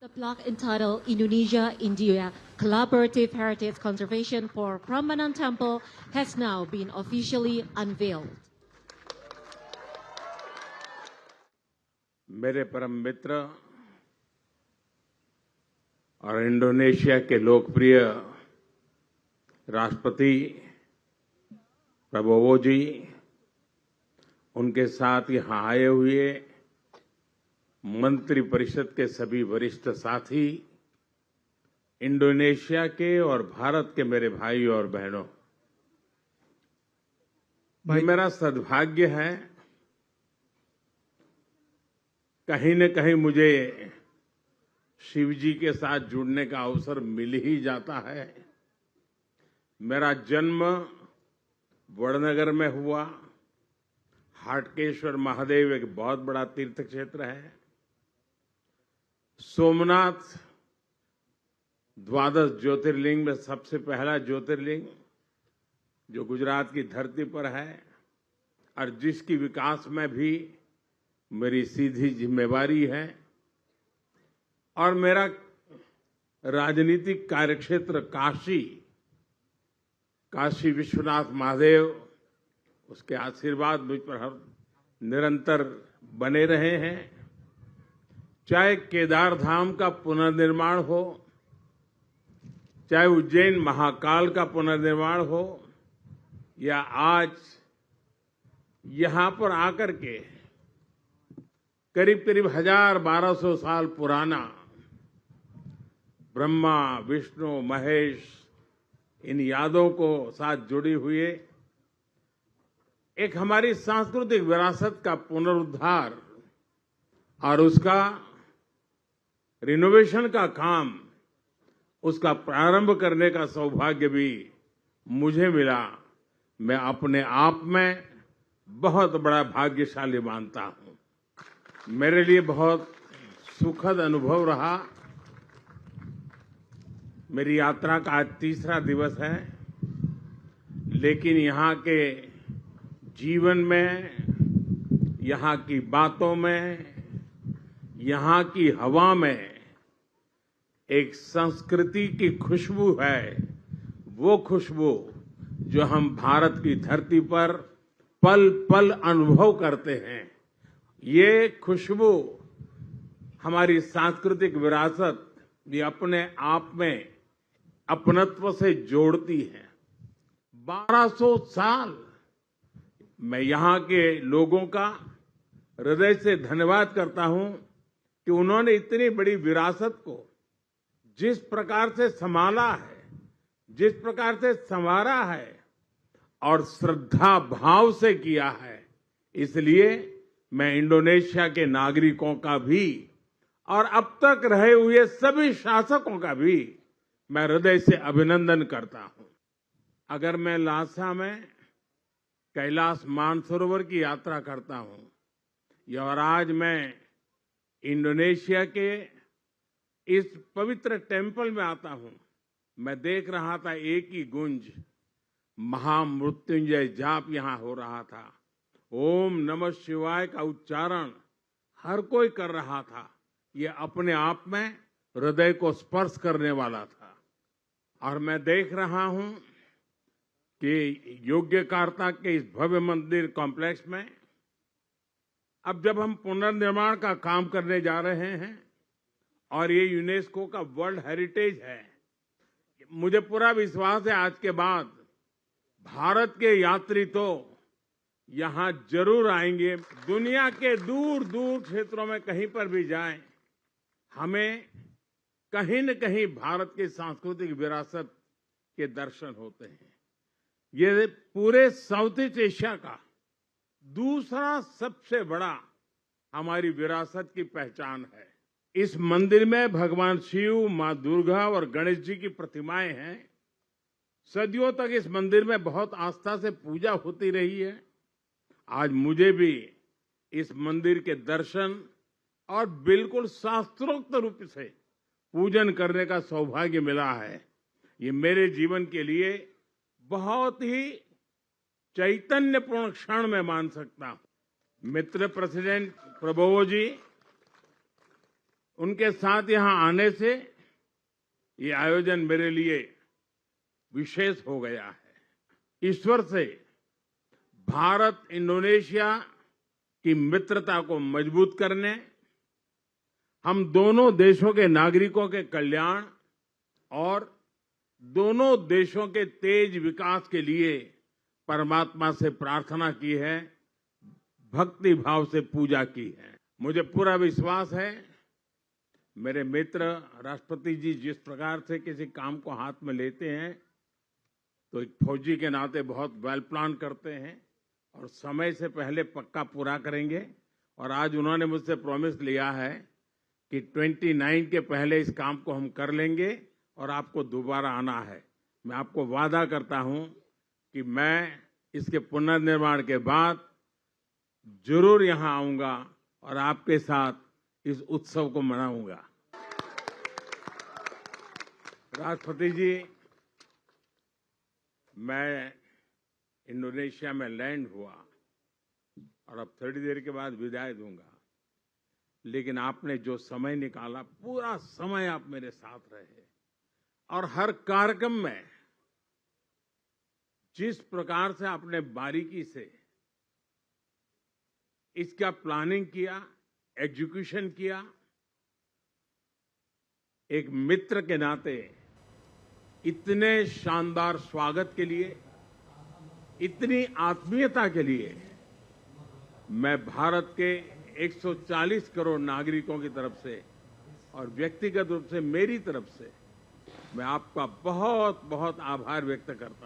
The plaque entitled Indonesia-India Collaborative Heritage Conservation for Prambanan Temple has now been officially unveiled. मेरे परम मित्र और Indonesia के लोकप्रिय राष्ट्रपति प्रबोवो जी, उनके साथ यहां आए हुए मंत्री परिषद के सभी वरिष्ठ साथी, इंडोनेशिया के और भारत के मेरे भाई और बहनों, ये मेरा सद्भाग्य है। कहीं न कहीं मुझे शिव जी के साथ जुड़ने का अवसर मिल ही जाता है। मेरा जन्म वडनगर में हुआ। हाटकेश्वर महादेव एक बहुत बड़ा तीर्थ क्षेत्र है। सोमनाथ द्वादश ज्योतिर्लिंग में सबसे पहला ज्योतिर्लिंग जो गुजरात की धरती पर है और जिसकी विकास में भी मेरी सीधी जिम्मेवारी है। और मेरा राजनीतिक कार्यक्षेत्र काशी विश्वनाथ महादेव, उसके आशीर्वाद मुझ पर हर निरंतर बने रहे हैं। चाहे केदार धाम का पुनर्निर्माण हो, चाहे उज्जैन महाकाल का पुनर्निर्माण हो, या आज यहां पर आकर के करीब 1200 साल पुराना ब्रह्मा विष्णु महेश इन यादों को साथ जुड़ी हुई एक हमारी सांस्कृतिक विरासत का पुनरुद्धार और उसका रिनोवेशन का काम, उसका प्रारंभ करने का सौभाग्य भी मुझे मिला। मैं अपने आप में बहुत बड़ा भाग्यशाली मानता हूं। मेरे लिए बहुत सुखद अनुभव रहा। मेरी यात्रा का आज तीसरा दिवस है, लेकिन यहाँ के जीवन में, यहाँ की बातों में, यहाँ की हवा में एक संस्कृति की खुशबू है। वो खुशबू जो हम भारत की धरती पर पल पल अनुभव करते हैं। ये खुशबू हमारी सांस्कृतिक विरासत भी अपने आप में अपनत्व से जोड़ती है। 1200 साल मैं यहाँ के लोगों का हृदय से धन्यवाद करता हूं कि उन्होंने इतनी बड़ी विरासत को जिस प्रकार से संभाला है, जिस प्रकार से संवारा है और श्रद्धा भाव से किया है। इसलिए मैं इंडोनेशिया के नागरिकों का भी और अब तक रहे हुए सभी शासकों का भी मैं हृदय से अभिनंदन करता हूं। अगर मैं लासा में कैलाश मानसरोवर की यात्रा करता हूं और आज मैं इंडोनेशिया के इस पवित्र टेम्पल में आता हूं, मैं देख रहा था एक ही गुंज महामृत्युंजय जाप यहां हो रहा था। ओम नमः शिवाय का उच्चारण हर कोई कर रहा था। ये अपने आप में हृदय को स्पर्श करने वाला था। और मैं देख रहा हूं कि योग्यकार्ता के इस भव्य मंदिर कॉम्प्लेक्स में अब जब हम पुनर्निर्माण का काम करने जा रहे हैं और ये यूनेस्को का वर्ल्ड हेरिटेज है, मुझे पूरा विश्वास है आज के बाद भारत के यात्री तो यहां जरूर आएंगे। दुनिया के दूर दूर क्षेत्रों में कहीं पर भी जाएं, हमें कहीं न कहीं भारत की सांस्कृतिक विरासत के दर्शन होते हैं। ये पूरे साउथ ईस्ट एशिया का दूसरा सबसे बड़ा हमारी विरासत की पहचान है। इस मंदिर में भगवान शिव, मां दुर्गा और गणेश जी की प्रतिमाएं हैं। सदियों तक इस मंदिर में बहुत आस्था से पूजा होती रही है। आज मुझे भी इस मंदिर के दर्शन और बिल्कुल शास्त्रोक्त रूप से पूजन करने का सौभाग्य मिला है। ये मेरे जीवन के लिए बहुत ही चैतन्यपूर्ण क्षण मैं मान सकता हूं। मित्र प्रेसिडेंट प्रबोवो जी, उनके साथ यहां आने से ये आयोजन मेरे लिए विशेष हो गया है। ईश्वर से भारत इंडोनेशिया की मित्रता को मजबूत करने, हम दोनों देशों के नागरिकों के कल्याण और दोनों देशों के तेज विकास के लिए परमात्मा से प्रार्थना की है, भक्ति भाव से पूजा की है। मुझे पूरा विश्वास है मेरे मित्र राष्ट्रपति जी जिस प्रकार से किसी काम को हाथ में लेते हैं तो एक फौजी के नाते बहुत वेल प्लान करते हैं और समय से पहले पक्का पूरा करेंगे। और आज उन्होंने मुझसे प्रॉमिस लिया है कि 29 के पहले इस काम को हम कर लेंगे और आपको दोबारा आना है। मैं आपको वादा करता हूं कि मैं इसके पुनर्निर्माण के बाद जरूर यहां आऊंगा और आपके साथ इस उत्सव को मनाऊंगा। राष्ट्रपति जी, मैं इंडोनेशिया में लैंड हुआ और अब थोड़ी देर के बाद विदाई दूंगा, लेकिन आपने जो समय निकाला, पूरा समय आप मेरे साथ रहे और हर कार्यक्रम में जिस प्रकार से आपने बारीकी से इसका प्लानिंग किया, एग्जीक्यूशन किया, एक मित्र के नाते इतने शानदार स्वागत के लिए, इतनी आत्मीयता के लिए मैं भारत के 140 करोड़ नागरिकों की तरफ से और व्यक्तिगत रूप से मेरी तरफ से मैं आपका बहुत बहुत आभार व्यक्त करता हूं।